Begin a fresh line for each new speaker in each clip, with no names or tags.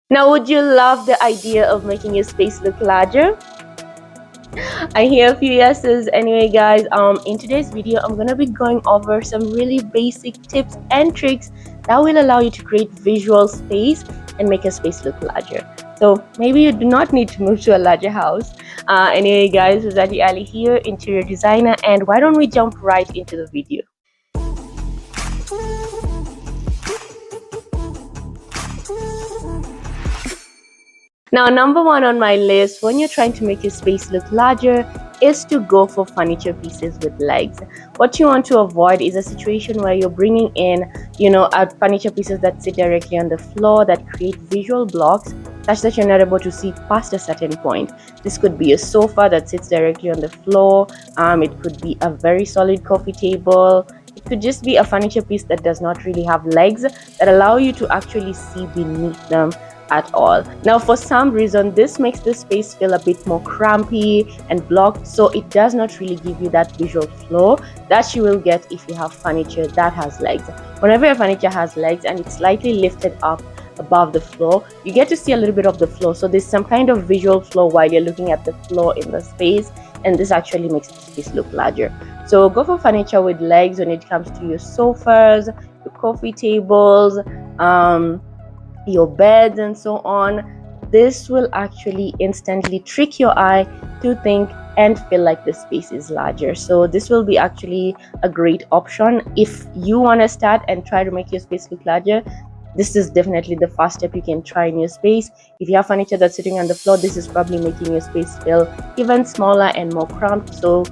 Now, would you love the idea of making your space look larger? I hear a few yeses. Anyway, guys, in today's video, I'm gonna be going over some really basic tips and tricks that will allow you to create visual space and make a space look larger. So maybe you do not need to move to a larger house. Anyway, guys, Faazati Ali here, interior designer, and why don't we jump right into the video? Now, number one on my list when you're trying to make your space look larger is to go for furniture pieces with legs. What you want to avoid is a situation where you're bringing in, furniture pieces that sit directly on the floor that create visual blocks such that you're not able to see past a certain point. This could be a sofa that sits directly on the floor. It could be a very solid coffee table. It could just be a furniture piece that does not really have legs that allow you to actually see beneath them at all. Now, for some reason, this makes the space feel a bit more crampy and blocked, so it does not really give you that visual flow that you will get if you have furniture that has legs. Whenever your furniture has legs and it's slightly lifted up above the floor, you get to see a little bit of the floor, so there's some kind of visual flow while you're looking at the floor in the space, and this actually makes the space look larger. So go for furniture with legs when it comes to your sofas, your coffee tables, your beds, and so on. This will actually instantly trick your eye to think and feel like the space is larger. So this will be actually a great option if you want to start and try to make your space look larger. This is definitely the first step you can try in your space. If you have furniture that's sitting on the floor, this is probably making your space feel even smaller and more cramped. So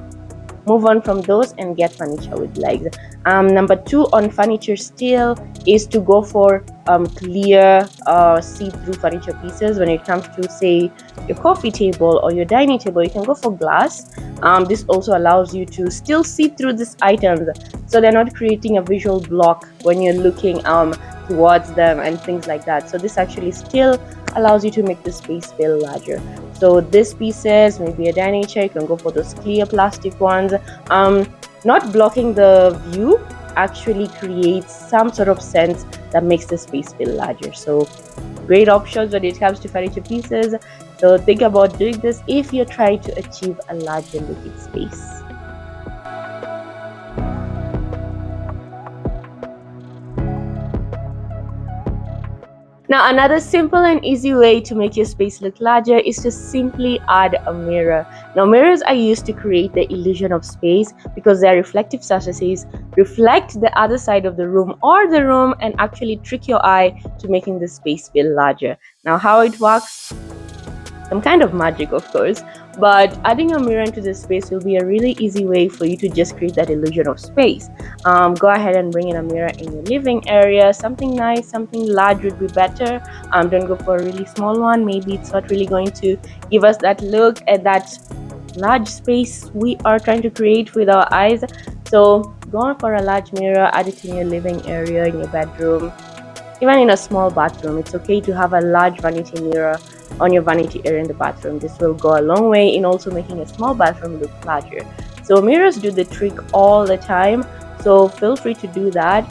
move on from those and get furniture with legs. Number two on furniture still is to go for clear see-through furniture pieces. When it comes to, say, your coffee table or your dining table, you can go for glass. This also allows you to still see through these items, so they're not creating a visual block when you're looking towards them and things like that. So this actually still allows you to make the space feel larger. So these pieces, maybe a dining chair, you can go for those clear plastic ones. Not blocking the view actually creates some sort of sense that makes the space feel larger. So great options when it comes to furniture pieces. So think about doing this if you're trying to achieve a larger looking space. Now, another simple and easy way to make your space look larger is to simply add a mirror. Now, mirrors are used to create the illusion of space because their reflective surfaces reflect the other side of the room or the room and actually trick your eye to making the space feel larger. Now, how it works? Some kind of magic, of course, but adding a mirror into this space will be a really easy way for you to just create that illusion of space. Go ahead and bring in a mirror in your living area. Something nice, something large would be better. Don't go for a really small one. Maybe it's not really going to give us that look and that large space we are trying to create with our eyes. So go on for a large mirror, add it in your living area, in your bedroom, even in a small bathroom. It's okay to have a large vanity mirror on your vanity area in the bathroom. This will go a long way in also making a small bathroom look larger. So mirrors do the trick all the time, so feel free to do that.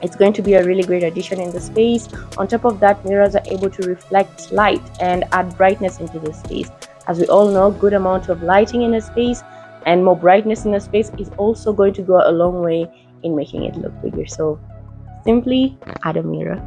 It's going to be a really great addition in the space. On top of that, mirrors are able to reflect light and add brightness into the space. As we all know, good amount of lighting in a space and more brightness in a space is also going to go a long way in making it look bigger. So simply add a mirror.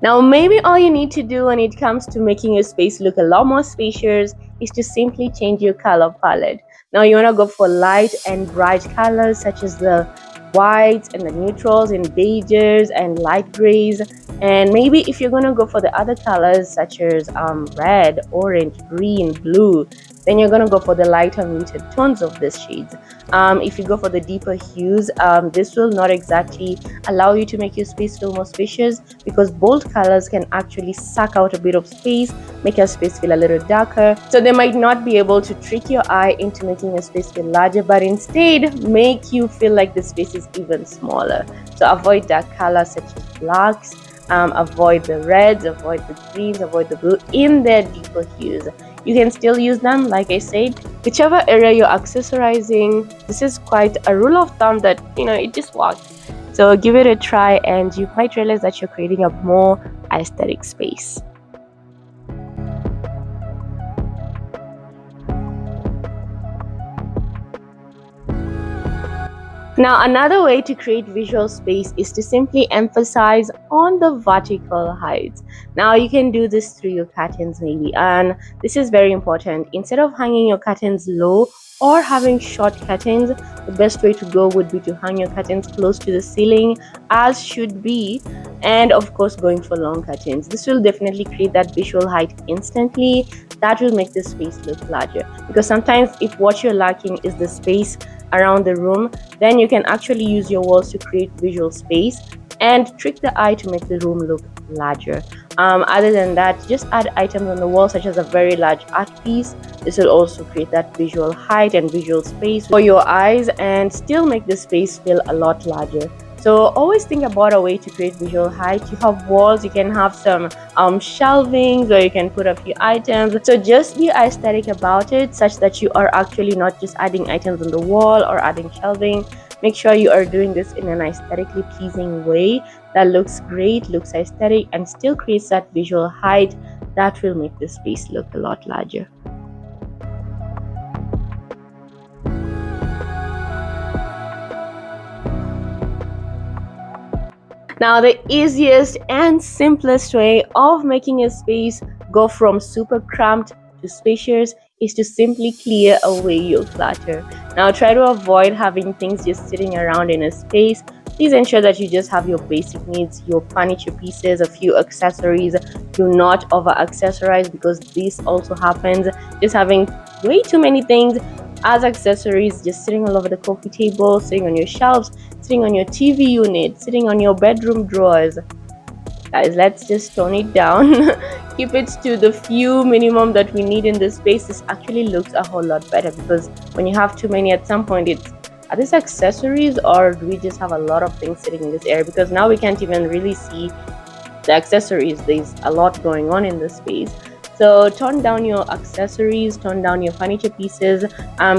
Now, maybe all you need to do when it comes to making your space look a lot more spacious is to simply change your color palette. Now, you want to go for light and bright colors such as the whites and the neutrals and beiges and light grays. And maybe if you're going to go for the other colors such as red, orange, green, blue, then you're going to go for the lighter muted tones of these shades. If you go for the deeper hues, this will not exactly allow you to make your space feel more spacious because bold colors can actually suck out a bit of space, make your space feel a little darker. So they might not be able to trick your eye into making your space feel larger, but instead make you feel like the space is even smaller. So avoid dark colors such as blacks, avoid the reds, avoid the greens, avoid the blue in their deeper hues. You can still use them, like I said, whichever area you're accessorizing. This is quite a rule of thumb that it just works. So give it a try and you might realize that you're creating a more aesthetic space. Now, another way to create visual space is to simply emphasize on the vertical heights. Now, you can do this through your curtains maybe, and this is very important. Instead of hanging your curtains low or having short curtains, the best way to go would be to hang your curtains close to the ceiling as should be, and of course going for long curtains. This will definitely create that visual height instantly. That will make the space look larger, because sometimes if what you're lacking is the space around the room, then you can actually use your walls to create visual space and trick the eye to make the room look larger. Other than that, just add items on the wall such as a very large art piece. This will also create that visual height and visual space for your eyes and still make the space feel a lot larger. So always think about a way to create visual height. You have walls, you can have some shelvings, or you can put a few items. So just be aesthetic about it, such that you are actually not just adding items on the wall or adding shelving. Make sure you are doing this in an aesthetically pleasing way that looks great, looks aesthetic, and still creates that visual height that will make the space look a lot larger. Now, the easiest and simplest way of making a space go from super cramped to spacious is to simply clear away your clutter. Now, try to avoid having things just sitting around in a space. Please ensure that you just have your basic needs, your furniture pieces, a few accessories. Do not over accessorize, because this also happens. Just having way too many things as accessories, just sitting all over the coffee table, sitting on your shelves, sitting on your TV unit, sitting on your bedroom drawers. Guys, let's just tone it down. Keep it to the few minimum that we need in this space. This actually looks a whole lot better, because when you have too many at some point, are these accessories or do we just have a lot of things sitting in this area? Because now we can't even really see the accessories. There's a lot going on in this space. So tone down your accessories, tone down your furniture pieces.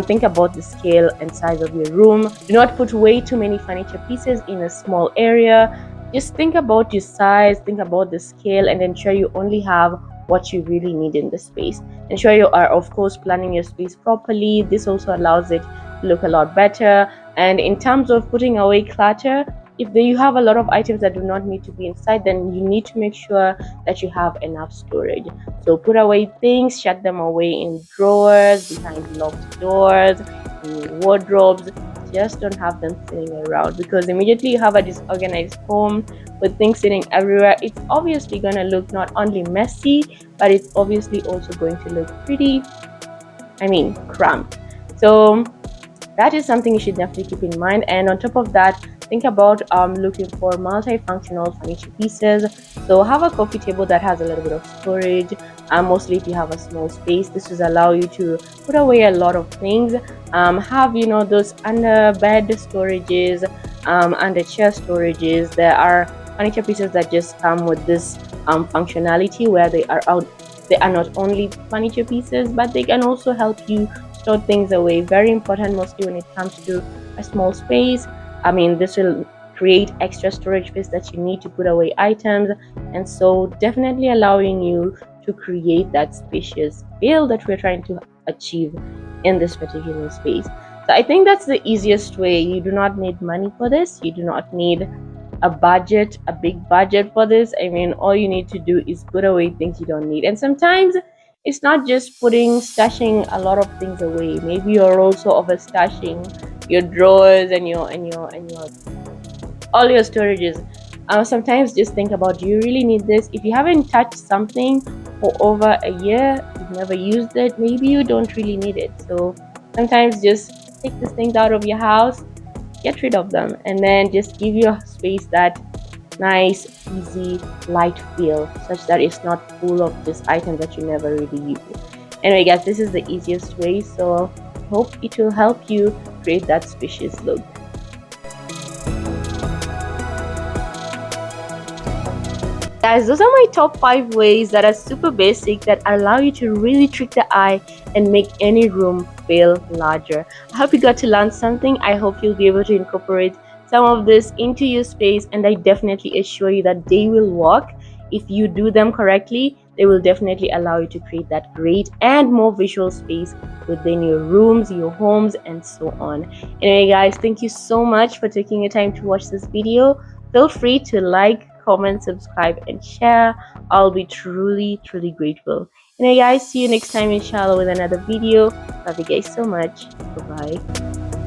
Think about the scale and size of your room. Do not put way too many furniture pieces in a small area. Just think about your size, think about the scale, and ensure you only have what you really need in the space. Ensure you are, of course, planning your space properly. This also allows it to look a lot better. And in terms of putting away clutter, if you have a lot of items that do not need to be inside, then you need to make sure that you have enough storage. So put away things, shut them away in drawers, behind locked doors, in wardrobes. Just don't have them sitting around, because immediately you have a disorganized home with things sitting everywhere, it's obviously going to look not only messy, but it's obviously also going to look pretty, cramped. So that is something you should definitely keep in mind. And on top of that, think about looking for multifunctional furniture pieces. So have a coffee table that has a little bit of storage. Mostly if you have a small space, this will allow you to put away a lot of things. Have those under bed storages, under chair storages. There are furniture pieces that just come with this functionality, where they are not only furniture pieces, but they can also help you store things away. Very important, mostly when it comes to a small space. This will create extra storage space that you need to put away items, and so definitely allowing you to create that spacious feel that we're trying to achieve in this particular space. So I think that's the easiest way. You do not need money for this. You do not need a big budget for this. All you need to do is put away things you don't need. And sometimes it's not just stashing a lot of things away. Maybe you're also over stashing your drawers and your all your storages. Sometimes just think about, do you really need this? If you haven't touched something for over a year, you've never used it, maybe you don't really need it. So sometimes just take these things out of your house, get rid of them, and then just give your space that nice, easy, light feel, such that it's not full of just items that you never really use. Anyway, guys, this is the easiest way, so I hope it will help you create that spacious look. Guys, those are my top 5 ways that are super basic, that allow you to really trick the eye and make any room feel larger. I hope you got to learn something. I hope you'll be able to incorporate some of this into your space, and I definitely assure you that they will work. If you do them correctly, they will definitely allow you to create that great and more visual space within your rooms, your homes, and so on. Anyway, guys, thank you so much for taking your time to watch this video. Feel free to like, comment, subscribe, and share. I'll be truly grateful. Anyway, guys, see you next time, inshallah, with another video. Love you guys so much. Bye bye.